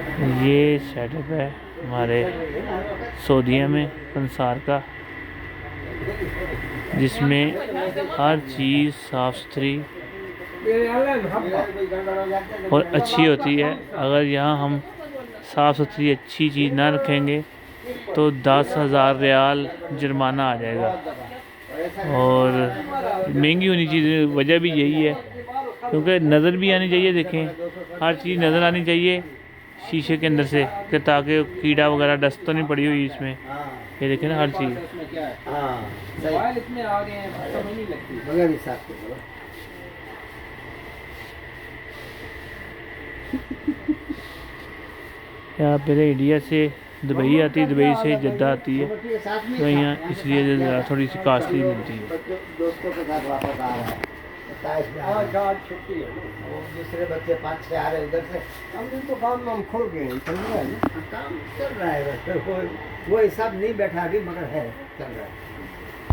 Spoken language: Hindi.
ये सेटअप है हमारे सऊदीया में पंसार का, जिसमें हर चीज़ साफ़ सुथरी और अच्छी होती है। अगर यहाँ हम साफ़ सुथरी अच्छी चीज़ ना रखेंगे तो 10,000 रियाल जुर्माना आ जाएगा। और महंगी होनी चाहिए, वजह भी यही है क्योंकि नज़र भी आनी चाहिए। देखें, हर चीज़ नज़र आनी चाहिए शीशे के अंदर से, कि ताकि कीड़ा वगैरह डस्ट तो नहीं पड़ी हुई इसमें। ये देखें ना, हर चीज़। यहाँ पहले इंडिया से दुबई आती है, दुबई से जद्दा आती है, तो यहाँ इसलिए थोड़ी सी कास्टली मिलती है। दूसरे बच्चे 5-6 आ रहे उधर से, हम दिन तो काम खोल गए, चल रहा है, काम चल रहा है। वो हिसाब नहीं बैठा अभी, मगर है, चल रहा है।